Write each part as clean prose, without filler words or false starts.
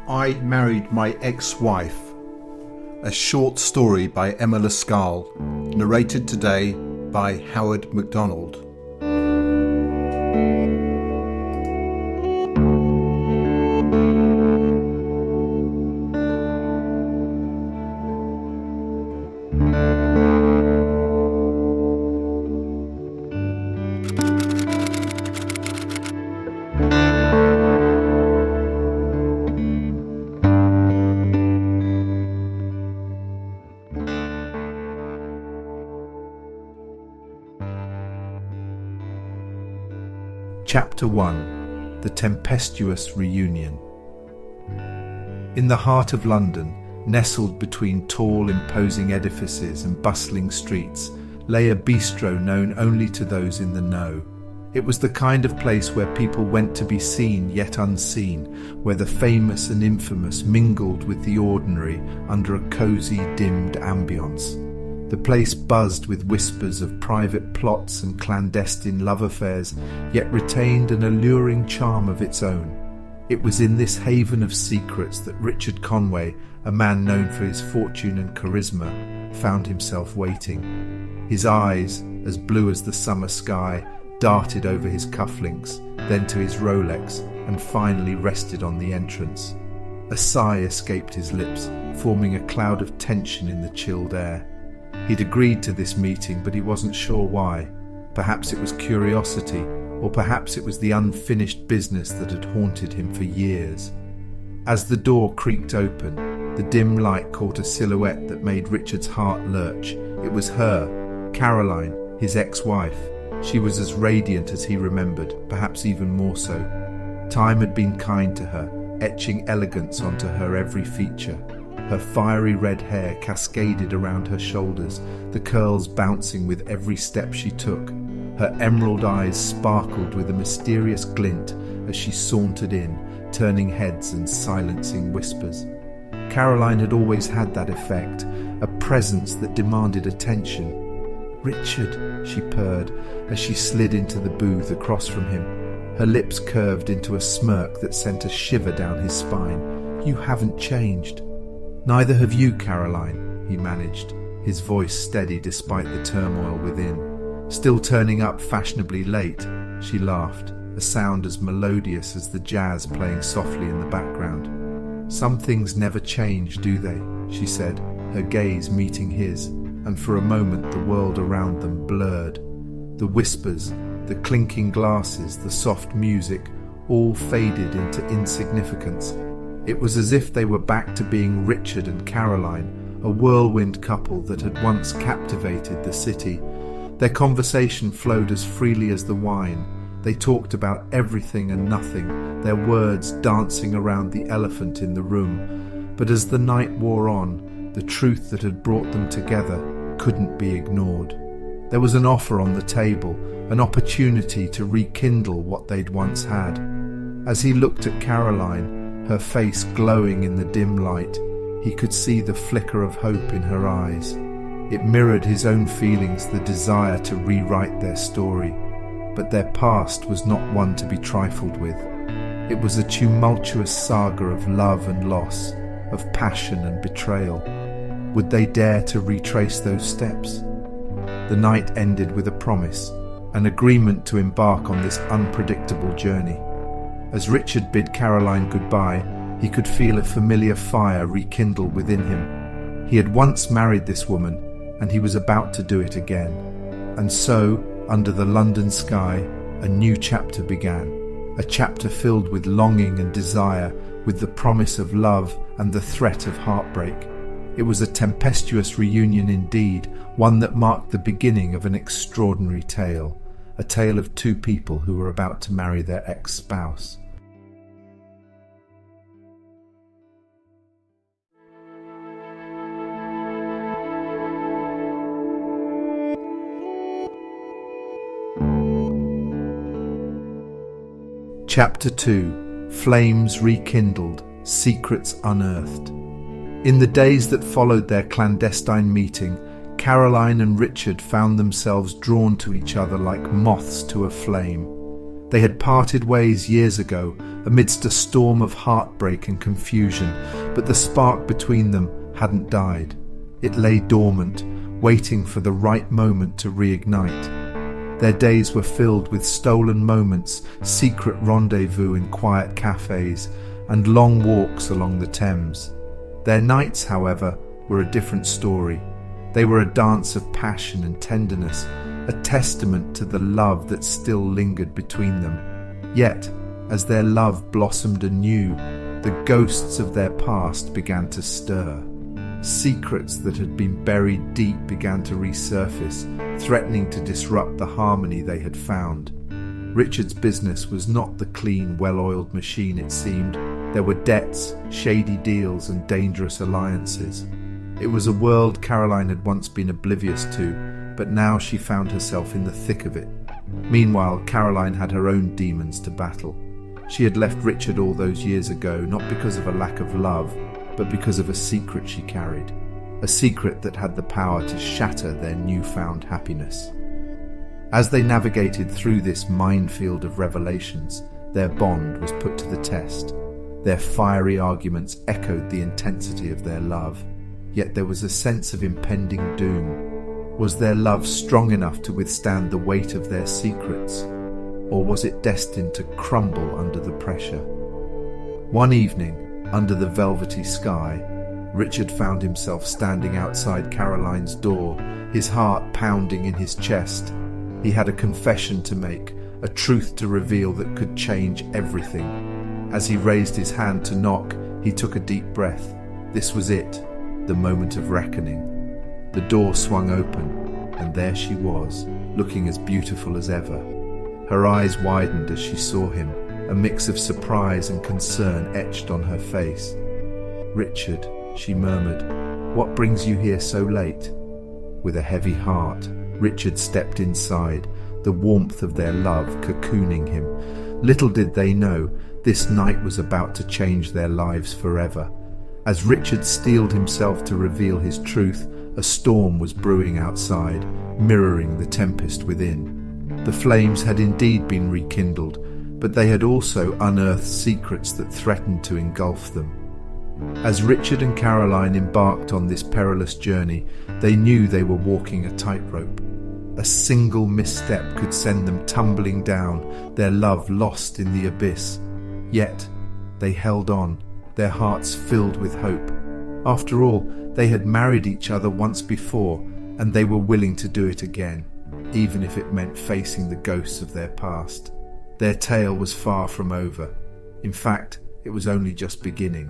I Married My Ex-Wife, a short story by Emma Lascaux, narrated today by Howard MacDonald. Chapter 1. The Tempestuous Reunion. In the heart of London, nestled between tall, imposing edifices and bustling streets, lay a bistro known only to those in the know. It was the kind of place where people went to be seen yet unseen, where the famous and infamous mingled with the ordinary under a cosy, dimmed ambience. The place buzzed with whispers of private plots and clandestine love affairs, yet retained an alluring charm of its own. It was in this haven of secrets that Richard Conway, a man known for his fortune and charisma, found himself waiting. His eyes, as blue as the summer sky, darted over his cufflinks, then to his Rolex, and finally rested on the entrance. A sigh escaped his lips, forming a cloud of tension in the chilled air. He'd agreed to this meeting, but he wasn't sure why. Perhaps it was curiosity, or perhaps it was the unfinished business that had haunted him for years. As the door creaked open, the dim light caught a silhouette that made Richard's heart lurch. It was her, Caroline, his ex-wife. She was as radiant as he remembered, perhaps even more so. Time had been kind to her, etching elegance onto her every feature. Her fiery red hair cascaded around her shoulders, the curls bouncing with every step she took. Her emerald eyes sparkled with a mysterious glint as she sauntered in, turning heads and silencing whispers. Caroline had always had that effect, a presence that demanded attention. "Richard," she purred as she slid into the booth across from him. Her lips curved into a smirk that sent a shiver down his spine. "You haven't changed." "Neither have you, Caroline," he managed, his voice steady despite the turmoil within. "Still turning up fashionably late," she laughed, a sound as melodious as the jazz playing softly in the background. "Some things never change, do they?" she said, her gaze meeting his, and for a moment the world around them blurred. The whispers, the clinking glasses, the soft music, all faded into insignificance. It was as if they were back to being Richard and Caroline, a whirlwind couple that had once captivated the city. Their conversation flowed as freely as the wine. They talked about everything and nothing, their words dancing around the elephant in the room. But as the night wore on, the truth that had brought them together couldn't be ignored. There was an offer on the table, an opportunity to rekindle what they'd once had. As he looked at Caroline, her face glowing in the dim light, he could see the flicker of hope in her eyes. It mirrored his own feelings, the desire to rewrite their story. But their past was not one to be trifled with. It was a tumultuous saga of love and loss, of passion and betrayal. Would they dare to retrace those steps? The night ended with a promise, an agreement to embark on this unpredictable journey. As Richard bid Caroline goodbye, he could feel a familiar fire rekindle within him. He had once married this woman, and he was about to do it again. And so, under the London sky, a new chapter began, a chapter filled with longing and desire, with the promise of love and the threat of heartbreak. It was a tempestuous reunion indeed, one that marked the beginning of an extraordinary tale. A tale of two people who were about to marry their ex-spouse. Chapter 2. Flames Rekindled, Secrets Unearthed. In the days that followed their clandestine meeting, Caroline and Richard found themselves drawn to each other like moths to a flame. They had parted ways years ago, amidst a storm of heartbreak and confusion, but the spark between them hadn't died. It lay dormant, waiting for the right moment to reignite. Their days were filled with stolen moments, secret rendezvous in quiet cafes, and long walks along the Thames. Their nights, however, were a different story. They were a dance of passion and tenderness, a testament to the love that still lingered between them. Yet, as their love blossomed anew, the ghosts of their past began to stir. Secrets that had been buried deep began to resurface, threatening to disrupt the harmony they had found. Richard's business was not the clean, well-oiled machine it seemed. There were debts, shady deals, and dangerous alliances. It was a world Caroline had once been oblivious to, but now she found herself in the thick of it. Meanwhile, Caroline had her own demons to battle. She had left Richard all those years ago, not because of a lack of love, but because of a secret she carried. A secret that had the power to shatter their newfound happiness. As they navigated through this minefield of revelations, their bond was put to the test. Their fiery arguments echoed the intensity of their love. Yet there was a sense of impending doom. Was their love strong enough to withstand the weight of their secrets? Or was it destined to crumble under the pressure? One evening, under the velvety sky, Richard found himself standing outside Caroline's door, his heart pounding in his chest. He had a confession to make, a truth to reveal that could change everything. As he raised his hand to knock, he took a deep breath. This was it, the moment of reckoning. The door swung open, and there she was, looking as beautiful as ever. Her eyes widened as she saw him, a mix of surprise and concern etched on her face. "Richard," she murmured, "what brings you here so late?" With a heavy heart, Richard stepped inside, the warmth of their love cocooning him. Little did they know, this night was about to change their lives forever. As Richard steeled himself to reveal his truth, a storm was brewing outside, mirroring the tempest within. The flames had indeed been rekindled, but they had also unearthed secrets that threatened to engulf them. As Richard and Caroline embarked on this perilous journey, they knew they were walking a tightrope. A single misstep could send them tumbling down, their love lost in the abyss. Yet, they held on, their hearts filled with hope. After all, they had married each other once before, and they were willing to do it again, even if it meant facing the ghosts of their past. Their tale was far from over. In fact, it was only just beginning.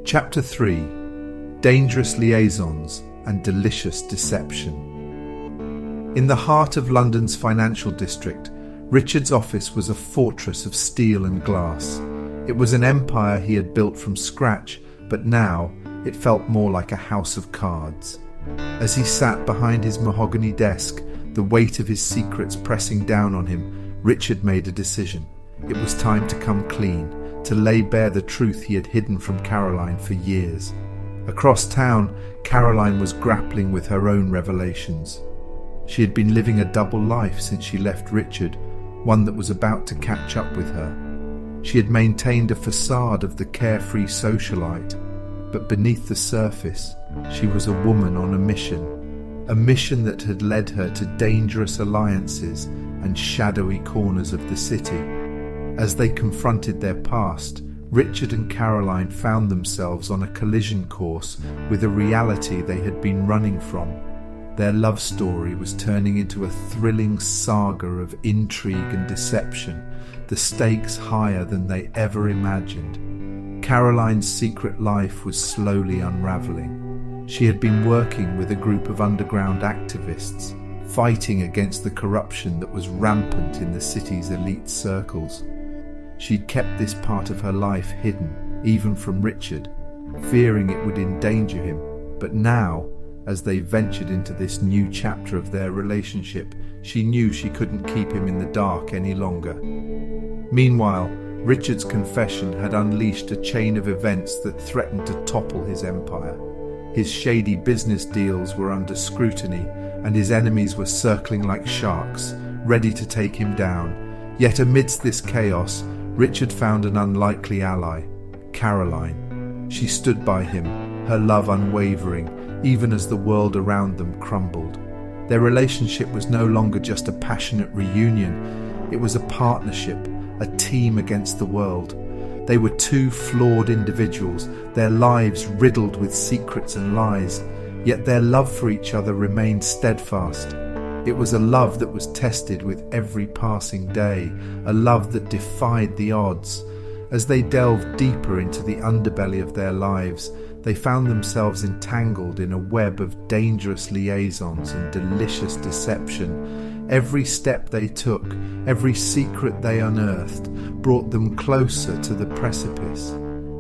Chapter 3: Dangerous Liaisons and Delicious Deception. In the heart of London's financial district, Richard's office was a fortress of steel and glass. It was an empire he had built from scratch, but now it felt more like a house of cards. As he sat behind his mahogany desk, the weight of his secrets pressing down on him, Richard made a decision. It was time to come clean, to lay bare the truth he had hidden from Caroline for years. Across town, Caroline was grappling with her own revelations. She had been living a double life since she left Richard, one that was about to catch up with her. She had maintained a facade of the carefree socialite, but beneath the surface, she was a woman on a mission that had led her to dangerous alliances and shadowy corners of the city. As they confronted their past, Richard and Caroline found themselves on a collision course with a reality they had been running from. Their love story was turning into a thrilling saga of intrigue and deception, the stakes higher than they ever imagined. Caroline's secret life was slowly unraveling. She had been working with a group of underground activists, fighting against the corruption that was rampant in the city's elite circles. She'd kept this part of her life hidden, even from Richard, fearing it would endanger him. But now, as they ventured into this new chapter of their relationship, she knew she couldn't keep him in the dark any longer. Meanwhile, Richard's confession had unleashed a chain of events that threatened to topple his empire. His shady business deals were under scrutiny, and his enemies were circling like sharks, ready to take him down. Yet amidst this chaos, Richard found an unlikely ally, Caroline. She stood by him, her love unwavering, even as the world around them crumbled. Their relationship was no longer just a passionate reunion, it was a partnership, a team against the world. They were two flawed individuals, their lives riddled with secrets and lies, yet their love for each other remained steadfast. It was a love that was tested with every passing day, a love that defied the odds. As they delved deeper into the underbelly of their lives, they found themselves entangled in a web of dangerous liaisons and delicious deception. Every step they took, every secret they unearthed, brought them closer to the precipice.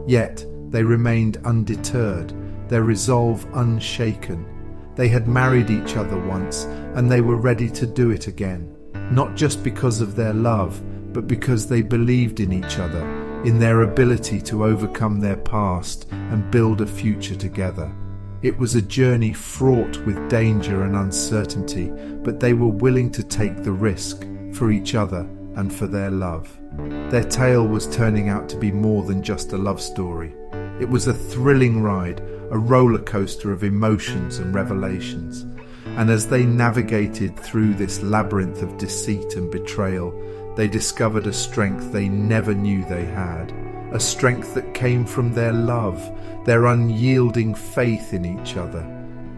Yet they remained undeterred, their resolve unshaken. They had married each other once, and they were ready to do it again, not just because of their love, but because they believed in each other, in their ability to overcome their past and build a future together. It was a journey fraught with danger and uncertainty, but they were willing to take the risk for each other and for their love. Their tale was turning out to be more than just a love story. It was a thrilling ride, a roller coaster of emotions and revelations. And as they navigated through this labyrinth of deceit and betrayal, they discovered a strength they never knew they had, a strength that came from their love, their unyielding faith in each other.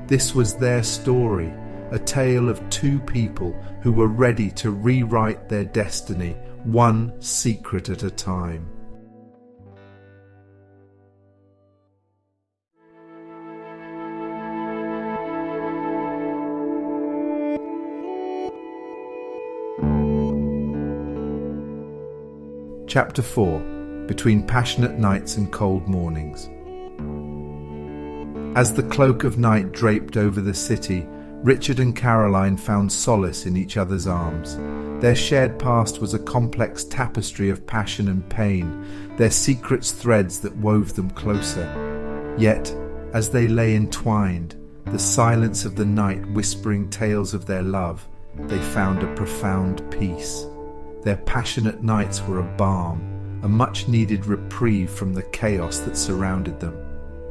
This was their story, a tale of two people who were ready to rewrite their destiny, one secret at a time. Chapter 4. Between passionate nights and cold mornings. As the cloak of night draped over the city, Richard and Caroline found solace in each other's arms. Their shared past was a complex tapestry of passion and pain, their secrets threads that wove them closer. Yet, as they lay entwined, the silence of the night whispering tales of their love, they found a profound peace. Their passionate nights were a balm, a much-needed reprieve from the chaos that surrounded them.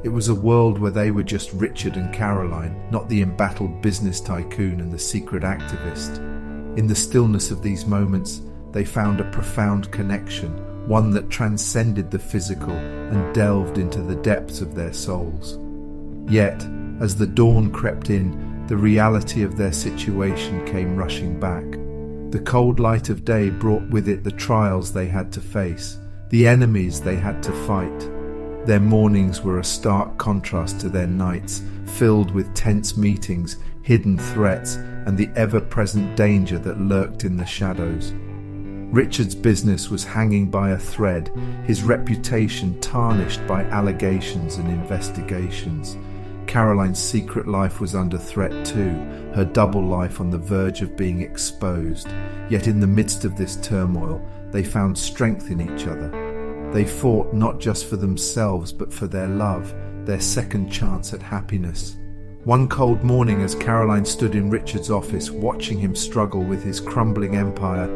It was a world where they were just Richard and Caroline, not the embattled business tycoon and the secret activist. In the stillness of these moments, they found a profound connection, one that transcended the physical and delved into the depths of their souls. Yet, as the dawn crept in, the reality of their situation came rushing back. The cold light of day brought with it the trials they had to face, the enemies they had to fight. Their mornings were a stark contrast to their nights, filled with tense meetings, hidden threats, and the ever-present danger that lurked in the shadows. Richard's business was hanging by a thread, his reputation tarnished by allegations and investigations. Caroline's secret life was under threat too, her double life on the verge of being exposed. Yet in the midst of this turmoil, they found strength in each other. They fought not just for themselves but for their love, their second chance at happiness. One cold morning, as Caroline stood in Richard's office watching him struggle with his crumbling empire,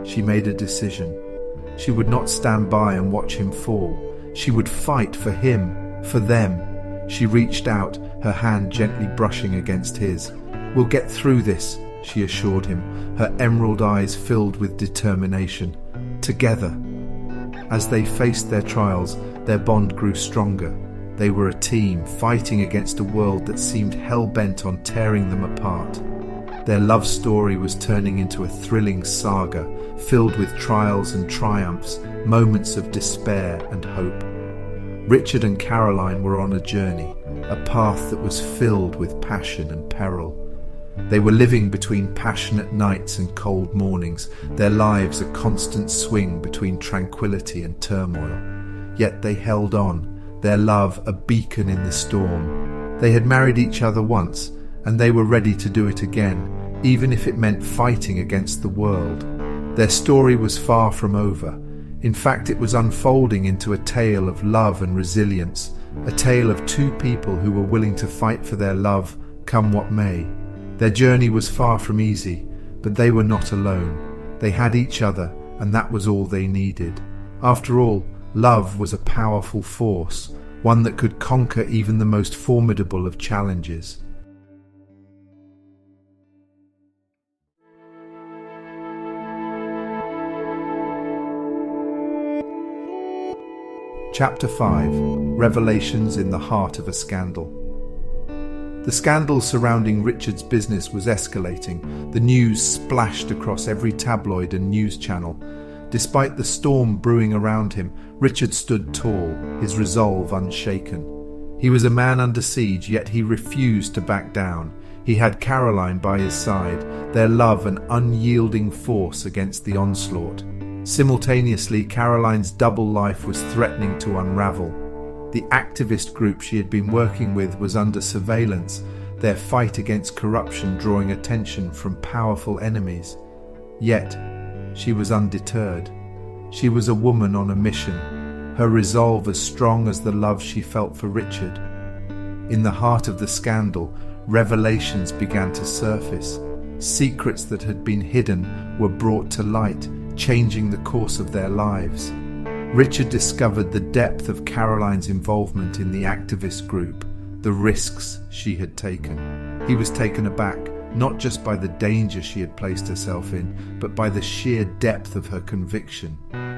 she made a decision. She would not stand by and watch him fall. She would fight for him, for them. She reached out, her hand gently brushing against his. "We'll get through this," she assured him, her emerald eyes filled with determination. Together. As they faced their trials, their bond grew stronger. They were a team, fighting against a world that seemed hell-bent on tearing them apart. Their love story was turning into a thrilling saga, filled with trials and triumphs, moments of despair and hope. Richard and Caroline were on a journey, a path that was filled with passion and peril. They were living between passionate nights and cold mornings, their lives a constant swing between tranquility and turmoil. Yet they held on, their love a beacon in the storm. They had married each other once, and they were ready to do it again, even if it meant fighting against the world. Their story was far from over. In fact, it was unfolding into a tale of love and resilience, a tale of two people who were willing to fight for their love, come what may. Their journey was far from easy, but they were not alone. They had each other, and that was all they needed. After all, love was a powerful force, one that could conquer even the most formidable of challenges. Chapter 5. Revelations in the Heart of a Scandal. The scandal surrounding Richard's business was escalating. The news splashed across every tabloid and news channel. Despite the storm brewing around him, Richard stood tall, his resolve unshaken. He was a man under siege, yet he refused to back down. He had Caroline by his side, their love an unyielding force against the onslaught. Simultaneously, Caroline's double life was threatening to unravel. The activist group she had been working with was under surveillance, their fight against corruption drawing attention from powerful enemies. Yet, she was undeterred. She was a woman on a mission, her resolve as strong as the love she felt for Richard. In the heart of the scandal, revelations began to surface. Secrets that had been hidden were brought to light, changing the course of their lives. Richard discovered the depth of Caroline's involvement in the activist group, the risks she had taken. He was taken aback, not just by the danger she had placed herself in, but by the sheer depth of her conviction.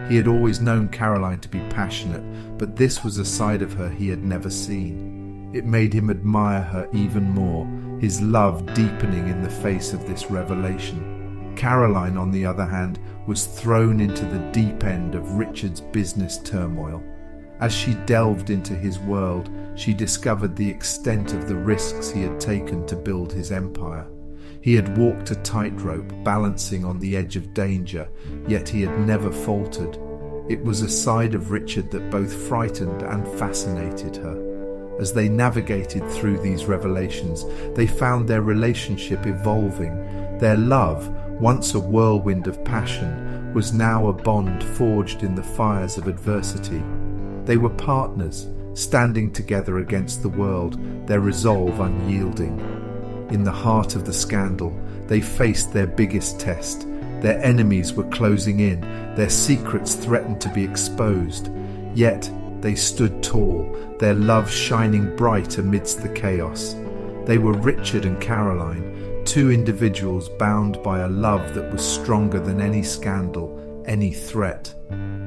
He had always known Caroline to be passionate, but this was a side of her he had never seen. It made him admire her even more, his love deepening in the face of this revelation. Caroline, on the other hand, was thrown into the deep end of Richard's business turmoil. As she delved into his world, she discovered the extent of the risks he had taken to build his empire. He had walked a tightrope, balancing on the edge of danger, yet he had never faltered. It was a side of Richard that both frightened and fascinated her. As they navigated through these revelations, they found their relationship evolving. Their love, once a whirlwind of passion, was now a bond forged in the fires of adversity. They were partners, standing together against the world, their resolve unyielding. In the heart of the scandal, they faced their biggest test. Their enemies were closing in, their secrets threatened to be exposed. Yet they stood tall, their love shining bright amidst the chaos. They were Richard and Caroline, two individuals bound by a love that was stronger than any scandal, any threat.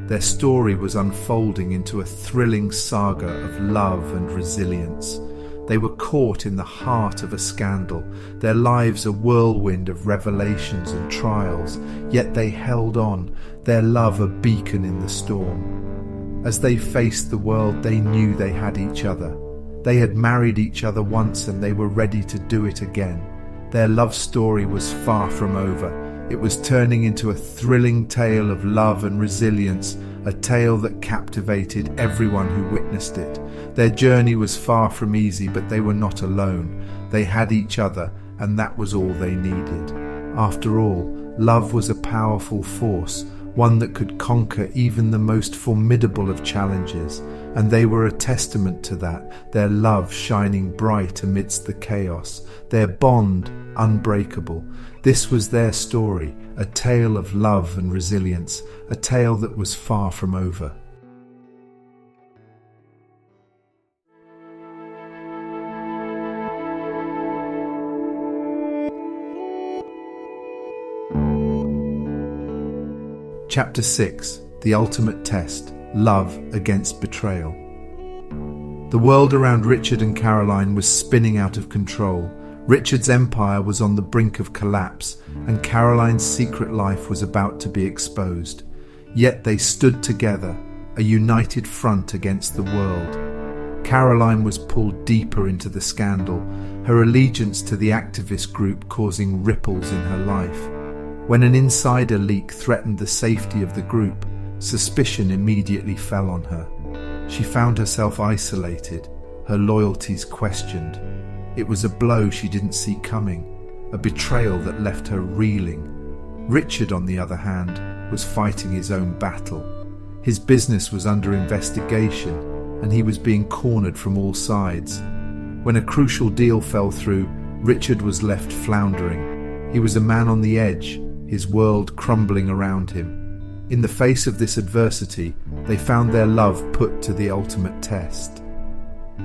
Their story was unfolding into a thrilling saga of love and resilience. They were caught in the heart of a scandal, their lives a whirlwind of revelations and trials, yet they held on, their love a beacon in the storm. As they faced the world, they knew they had each other. They had married each other once and they were ready to do it again. Their love story was far from over. It was turning into a thrilling tale of love and resilience, a tale that captivated everyone who witnessed it. Their journey was far from easy, but they were not alone. They had each other, and that was all they needed. After all, love was a powerful force, one that could conquer even the most formidable of challenges, and they were a testament to that, their love shining bright amidst the chaos, their bond unbreakable. This was their story, a tale of love and resilience, a tale that was far from over. Chapter 6. The Ultimate Test. Love Against Betrayal. The world around Richard and Caroline was spinning out of control. Richard's empire was on the brink of collapse, and Caroline's secret life was about to be exposed. Yet they stood together, a united front against the world. Caroline was pulled deeper into the scandal, her allegiance to the activist group causing ripples in her life. When an insider leak threatened the safety of the group, suspicion immediately fell on her. She found herself isolated, her loyalties questioned. It was a blow she didn't see coming, a betrayal that left her reeling. Richard, on the other hand, was fighting his own battle. His business was under investigation, and he was being cornered from all sides. When a crucial deal fell through, Richard was left floundering. He was a man on the edge, his world crumbling around him. In the face of this adversity, they found their love put to the ultimate test.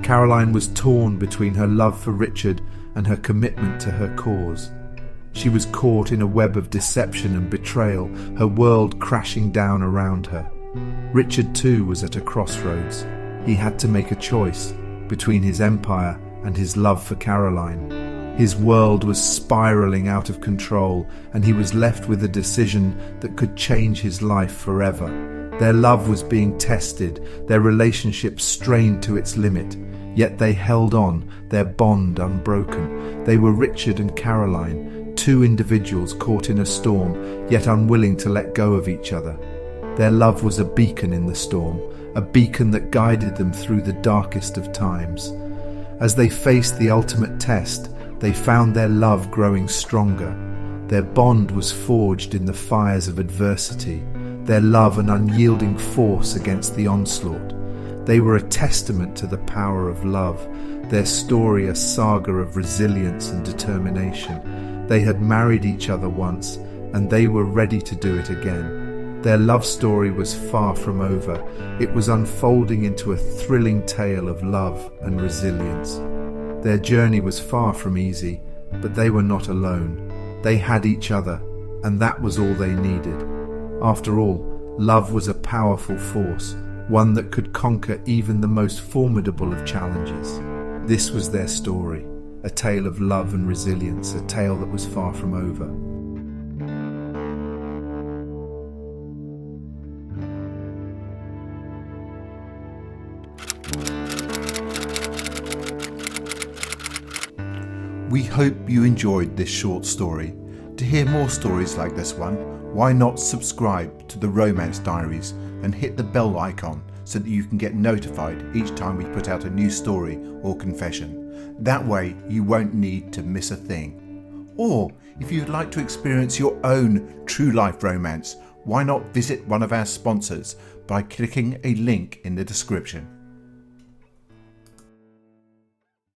Caroline was torn between her love for Richard and her commitment to her cause. She was caught in a web of deception and betrayal, her world crashing down around her. Richard too was at a crossroads. He had to make a choice between his empire and his love for Caroline. His world was spiraling out of control, and he was left with a decision that could change his life forever. Their love was being tested, their relationship strained to its limit, yet they held on, their bond unbroken. They were Richard and Caroline, two individuals caught in a storm, yet unwilling to let go of each other. Their love was a beacon in the storm, a beacon that guided them through the darkest of times. As they faced the ultimate test, they found their love growing stronger. Their bond was forged in the fires of adversity, their love an unyielding force against the onslaught. They were a testament to the power of love, their story a saga of resilience and determination. They had married each other once, and they were ready to do it again. Their love story was far from over. It was unfolding into a thrilling tale of love and resilience. Their journey was far from easy, but they were not alone. They had each other, and that was all they needed. After all, love was a powerful force, one that could conquer even the most formidable of challenges. This was their story, a tale of love and resilience, a tale that was far from over. We hope you enjoyed this short story. To hear more stories like this one, why not subscribe to the Romance Diaries and hit the bell icon so that you can get notified each time we put out a new story or confession. That way you won't need to miss a thing. Or if you'd like to experience your own true life romance, why not visit one of our sponsors by clicking a link in the description.